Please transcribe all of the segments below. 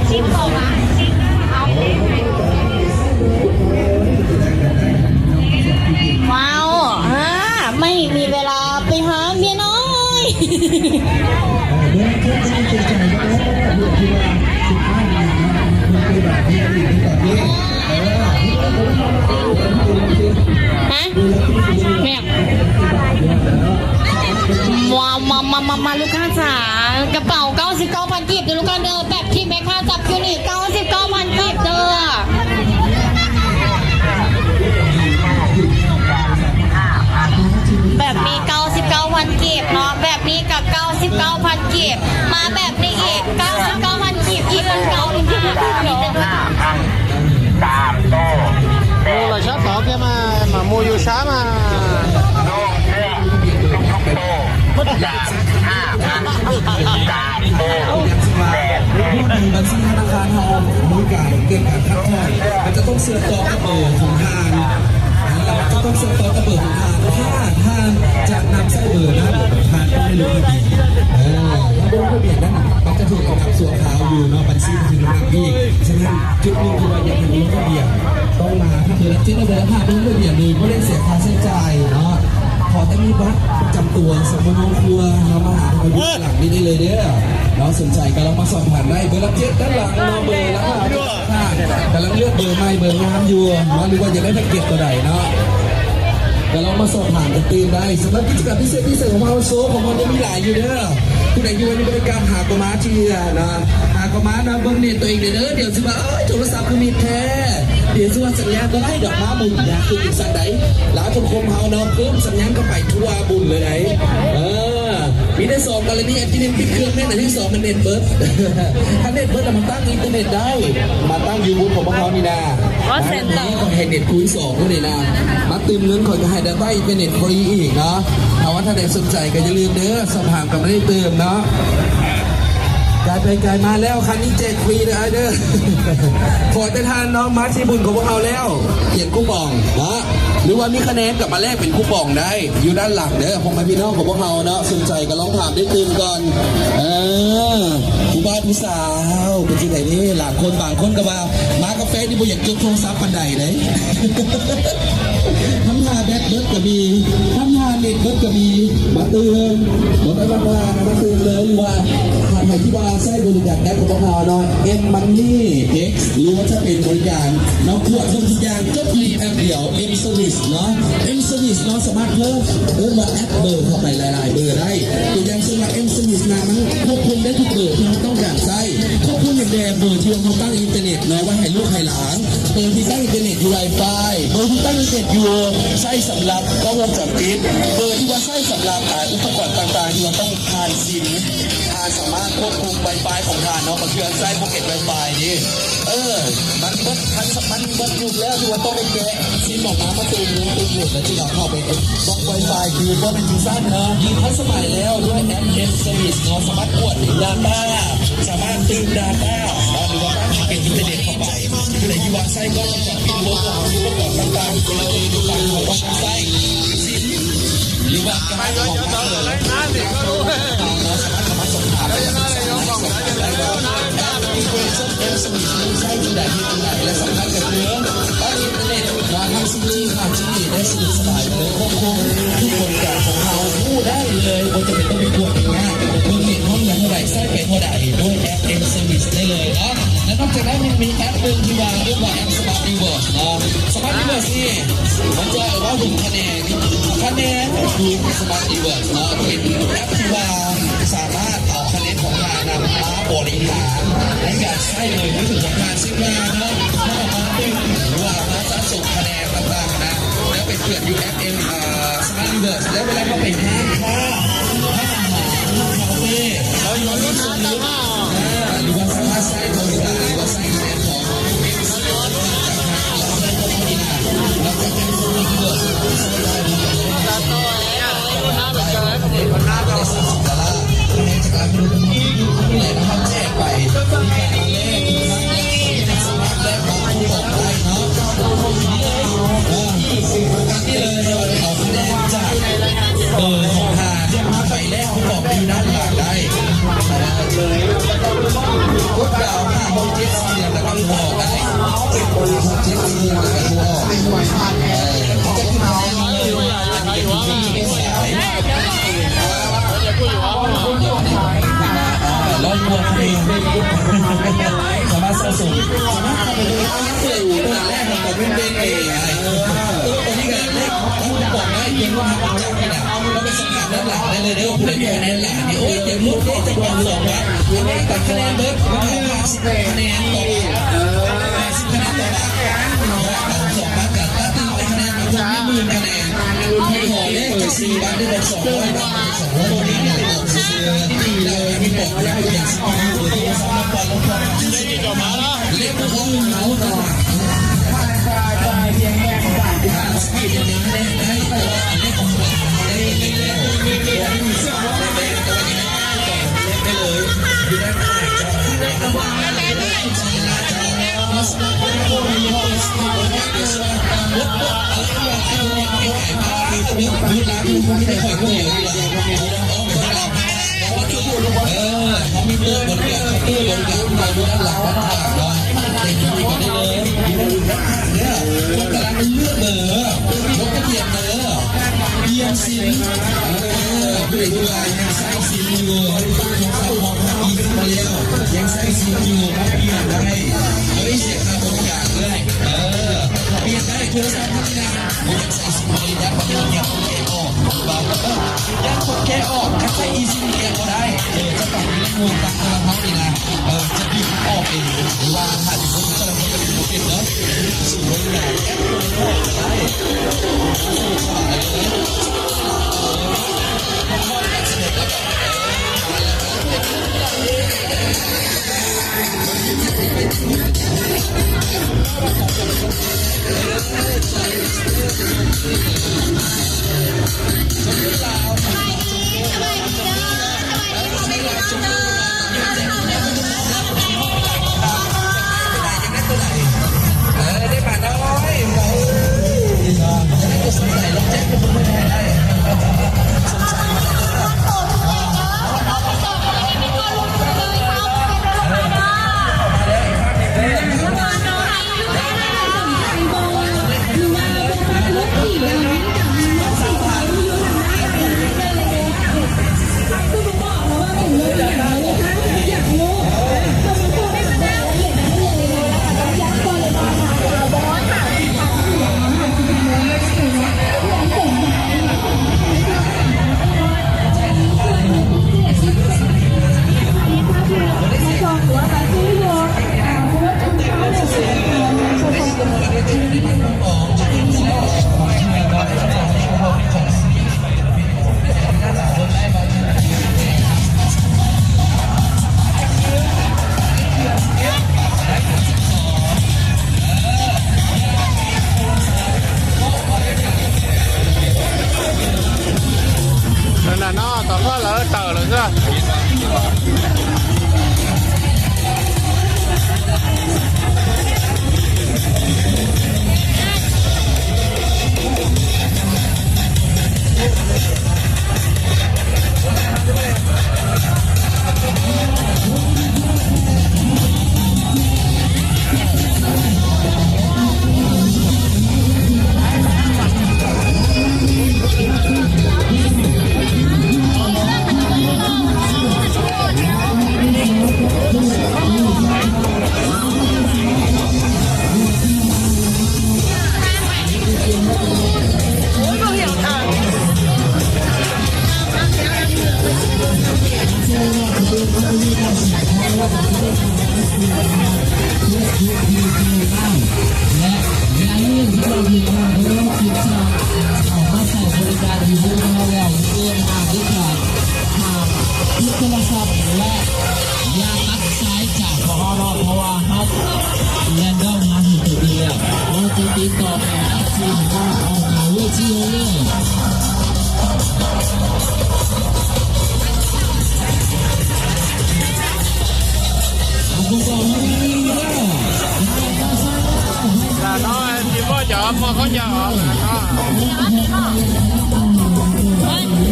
ชิมก่อนนะเอาว้าวไม่มีเวลาไปหาเมียน้อยฮะแม่มาลูกค้าจ๋ากระเป๋า99,000กีบเดี๋ยวลูกค้าเดินแบบที่แม่ค้าจับอยู่นี่99,000กีบเด้อแบบนี้99,000กีบเนาะแบบนี้กับ99,000กีบมาแบบนี้อีก99,000กีบอีกมันเก่าอีกที่มันขึ้นเนาะMô là sát tỏ kia mà mua vô xá mà mất giảm บัญชีธนาคารเราบริการเกินการคัดทอนมันจะต้องเชื่อมต่อกับเบอร์ของทางจะต้องเชื่อมต่อกับเบอร์ของทางถ้าจะนำไส้เบอร์นั้นทางต้องไม่ลงทะเบียนถ้าลงทะเบียนนั้นมันจะถูกนำส่วนขาวอยู่เนาะบัญชีถึงนำพี่ฉะนั้นจุดหนึ่งคือว่าอย่าทำลงทะเบียนต้องมาถ้าเบอร์ที่เราเบอร์5ลงทะเบียนเลยไม่ได้เสียค่าใช้จ่ายเนาะขอแต่มีบัตรจำตัวสมมติครัวเรามาหาทางยุหลังนี้ได้เลยเด้อเราสนใจก็เรามาสอบผ่านได้เบอร์ละ7ด้านหลังเราเบอร์ละ5กำลังเลือกเบอร์ใหม่เบอร์งามอยู่เนาะหรือว่าจะได้แพ็กเกจตัวใดเนาะแต่เรามาสอบผ่านกันตีนได้สำหรับกิจกรรมพิเศษของเราโซ่ของมันจะมีหลายอยู่เด้อผู้ใดอยู่ในบริการหากระมาเชียนะหากระมานะเบิ้งเน็ตตัวเองเด้อเดี๋ยวสิว่าโทรศัพท์คือมีแท้เดี๋ยวสิว่าสัญญาณก็ให้ดอกม้าบุญนะคือติดสันไดหลายคนคมเฮาเนาะเพิ่มสัญญาณก็ไปทั่วบุญเลยไหนมีได้2กรณีที่เน็ตปิดเครื่องแม่แต่ที่2มันเน็ตเบิร์ดถ้าเน็ตเบิร์ดมาตั้งอินเทอร์เน็ตได้มาตั้งยูทูบของพวกเขานี่นะนี้ก็ให้เน็ตคูณ2ก็เลยนะมาตื่มเงินขอจะให้ได้ใต้อินเทอร์เน็ตฟรีอีกเนาะถ้าว่าถ้าเด็กสนใจก็อย่าลืมเด้อสอบถามกับไม่ได้เติมเนาะกายไปกายมาแล้วคันนี้แจกฟรีนะเด้อขอแต่ทานน้องมาชีบุญของพวกเราแล้วเขียนคูปองนะหรือว่ามีคะแนนกลับมาแลกเป็นคูปองได้อยู่ด้านหลังเด้อผมมาพี่น้องของพวกเราเนาะสนใจก็ลองถามได้ตื่นก่อนผู้บ้านผู้สาวเป็นที่ไหนนี่หลายคนบางคนก็มากาแฟนี่บุอยากจุดโทรศัพท์ปันใดเลยทำงานแบตเบิร์ดก็มีทำงานเน็ตเบิร์ดก็มีมาเตือนบอกได้ว่ามาเตือนเลยว่าทางไหนที่ว่าใช้บริการแอปของเราเนาะM-Money X หรือว่าจะเป็นบริการน้องขวดทุกอย่างจบรีแอปเดียว M Service เนาะ M Service เนาะสามารถเพิ่มมาแอปเบอร์เข้าไปหลายๆเบอร์ได้ตัวอย่างเช่นว่า M Service นะมันควบคุมได้ทุกเบอร์ที่เราต้องการใช้ควบคุมอย่างแบบเบอร์ที่เราตั้งอินเทอร์เน็ตเนาะไว้ให้ลูกให้หลานเบอร์ที่ตั้งอินเทอร์เน็ตอยู่ Wi-Fi เบอร์ที่ตั้งอินเทอร์เน็ตอยู่ใช้สำหรับกล้องวงจรปิดเบอร์ที่ว่าใช้สำหรับอุปกรณ์ต่างๆที่เราต้องทานซิมสามารถควบคุม Wi-Fi ของทานเนาะบางทีใช้พ็อกเก็ต Wi-Fi นี่มันเบิดทันสักมันเบิดยุคแล้วที่ว่าต้องไปแกะซิมออกมาตูนหลุดแล้วที่เราเข้าไปบล็อก Wi-Fi คือว่าเป็นจริงสั้นเนาะยิ่งทันสมัยแล้วด้วยแอป M Service เนาะสามารถกด Data สามารถตื่น Data หรือว่าตั้งพ็อกเก็ตอินเทอร์เน็ตเข้าไปคือในที่ว่าใช้ก็จะปิดลบอุปกรณ์ต่างๆเราเองดูต่างของว่าใช้ซิมหรือว่าการของเราเลยนะเด็กก็รู้สามารถส่งผ่านได้ใช้ที่ใดที่ไหนและสำคัญกับเรื่องตอนนี้อินเทอร์เน็ตมาทางซีจีผ่านจีได้สะดวกสบายเลยควบคุมที่บริการของเราผู้ได้เลยว่าจะเป็นต้องไปกดง่ายเบอร์เน็ตห้องอย่างเท่าไหร่ใช้ไปเท่าไหร่ด้วยแอป M Service ได้เลยเนาะและนอกจากนั้นยังมีแอปหนึ่งที่วางเรียกว่าแอป Smart Reverse เนาะ Smart Reverse นี่มันจะว่าถึงคะแนนคือ Smart Reverse เนาะเป็นแอปที่ว่าสามารถเอาคะแนนของการนำมาบริหารและการใช้เลยนึกถึงของการซิมาเนาะถ้ามาดึงหรือว่ามาสะสมคะแนนต่างๆนะแล้วเป็นเพื่อนอยู่แอปSmart Reverse แล้วเวลาเขาไปห้างค้าห้างอาหารคาเฟ่เราอยู่ในส่วนนี้หรือว่าสามารถใช้บริการหรือว่าใช้คะแนนของแล้วก็เป็นคนที่เกิดใช้ได้ดีเลยได้30 $ในจากการดูที่ไหนนะครับแจกไปมีการแลกสามารถแลกของผู้บอกได้เนาะนี่เลยเราเอาคะแนนจากเบอร์ของ สามารถสะสมสามารถทำเป็นตัวแรกของเป็นเด็กเองตัวนี้กันเลขถ้าคุณบอกได้เพียงว่าทำจากนี่นะเราไปสังกัดด้านหลังได้เลยเดี๋ยวคุณได้คะแนนหลังนี่โอ้ยเดี๋ยวลูกได้จะบอลสองวัดตัดคะแนนเบิร์ดมันทำ50คะแนนต่อ50คะแนนต่อสองวัดกันถ้าตีไปคะแนนมันจะไม่10,000คะแนนไม่ขอเลขจะ4วัดได้บอล200บาท200นี้เนี่ยเราซื้อที่เราไม่บอกแล้วอย่างสิ่งที่ตัวที่สามารถบอลลงบอลได้ดีกว่ามาแล้วเรียกว่าเขาต่อเพียงแค่สปีดอย่างนี้ได้แต่ว่าอันนี้ของเราได้แล้วได้มีเสื้อได้ไปแต่ว่าอย่างนี้ได้เลยอยู่ได้ไม่ได้จะได้ระวังได้ได้ใจละจะมาสมัครเป็นผู้มีห้องสมัครได้ด้วยส่วนลดลดอะไรก็ว่าที่เราไม่ขายมาคือตัวนี้ดูร้านดูไม่ได้ขายผู้ใหญ่ดีเลยเขามีตู้บริการตู้บริการมาดูด้านหลังด้านข้างเนาะเด็กดีกว่าได้เลยดีเลยด้านข้างเนี่ยคนกำลังเลือกเลยรถกระเทียมเลยเบียร์ซินผู้ใหญ่ผู้ใหญ่ยังใส่ซินอยู่ของเขาของเขาอีกมาแล้วยังใส่ซินอยู่มาเปลี่ยนได้ไม่เสียค่าบริการเลยเปลี่ยนได้โทรศัพท์ทำงานยังใส่ซินมาเลยยังคนเดียวยังคนแก่ออกบางยังคนแก่ออกถ้าใช้อีซินแก่ก็ได้จะต้องมีมูลต่างๆเขาดีนะจะบีบออกเองหรือว่าถ้าถึงคนจะทำคนเป็นผู้เป็นเนาะสิ่งบางอย่างแอปได้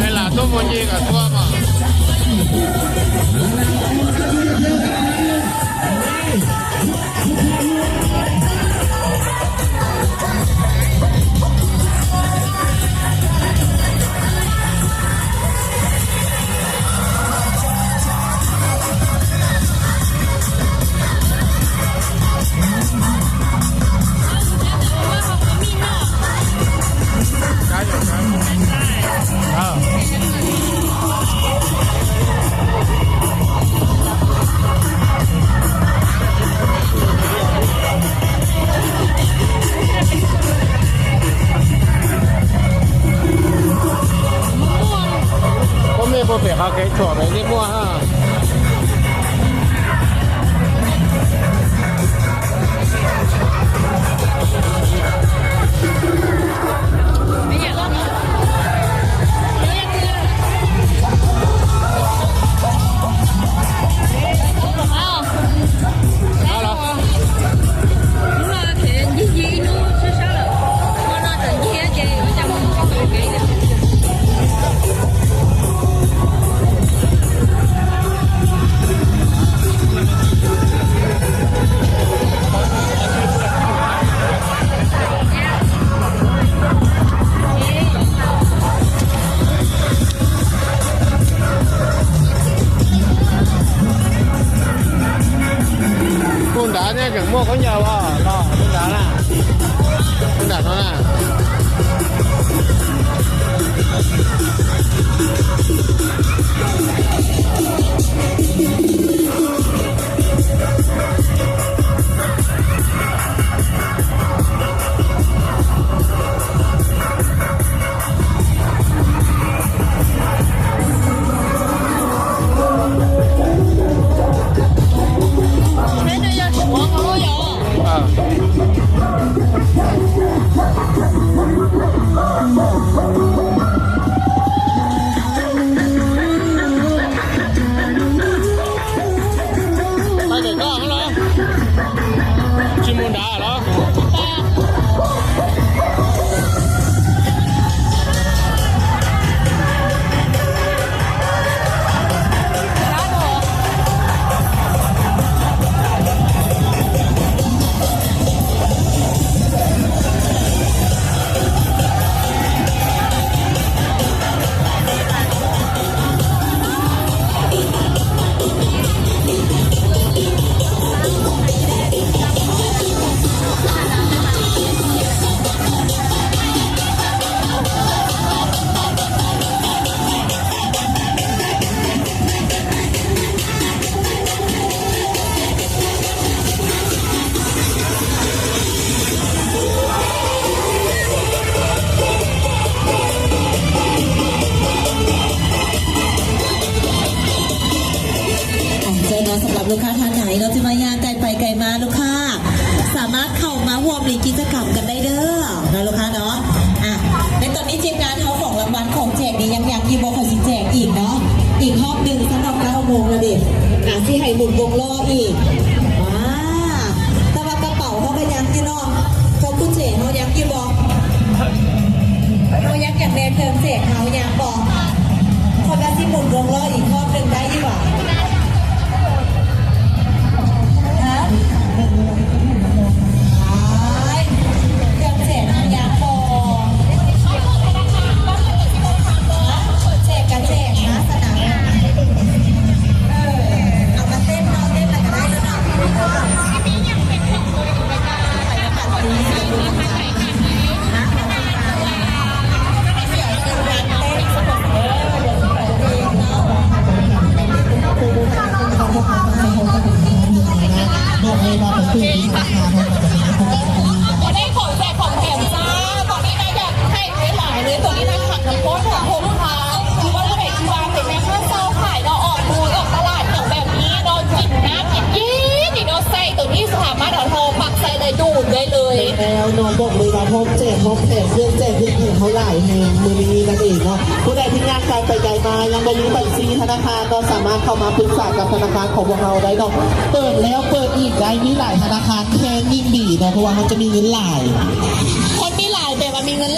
hay là tôi muốn gì cả thua mà ถั่วไปที่บัวฮะเอาเหรอคุณด่าเนี่ยอย่างมั่วเขายาวอ่ะรอคุณด่าน่ะคุณด่าเขาน่ะไปเด็กก็เหรอชิมุนดาเหรอสำหรับลูกค้าท่านไหนเราจะมายางไกลไปไกลมาลูกค้าสามารถเข้ามาร่วมในกิจกรรมกันได้เด้อนะลูกค้าเนาะในตอนนี้ทีมงานเขาของรางวัลของแจกนี่ยังยีบอกขอสิแจกอีกเนาะอีกรอบหนึ่งสำหรับ9 โมงแล้วเด็กที่ให้หมุนวงล้ออีกแต่ว่ากระเป๋าเขาก็ยังที่นอกเขาคุณเจ๋เขายังยีบอกเขายังอย่างแนนเทิมเจ๋เขายังบอกเขาได้ที่หมุนวงล้ออีกรอบหนึ่งได้ยี่หว่าได้ของแจกของแถมจ้าตอนนี้นะอยากให้หลายเลยตอนนี้นะผักน้ำโพดของโพลูกค้าคือว่าเราเห็นวางเป็นแม่ค้าเซาขายเราออกบูธออกตลาดอย่างแบบนี้เรากินน้ำกินยี่นี่เราใส่ตัวนี้สามารถเอาโทรปักใส่เลยดูดได้เลย แล้วนอนบอกเลยว่าพบแจกพบแถมเรื่องแจกเรื่องเขาหลายแห่งมือนี้นั่นเองเนาะผู้ใดที่ยากไกลไปไกลมายังไม่รู้บัญชีธนาคารก็สามารถเข้ามาปรึกษากับธนาคารของพวกเราได้เนาะเปิดแล้วเปิดอีกได้มีหลายธนาคารแค่ยิ่งดีเนาะเพราะว่ามันจะมีเงินหลาย คนมีหลายแบบว่ามีเงิน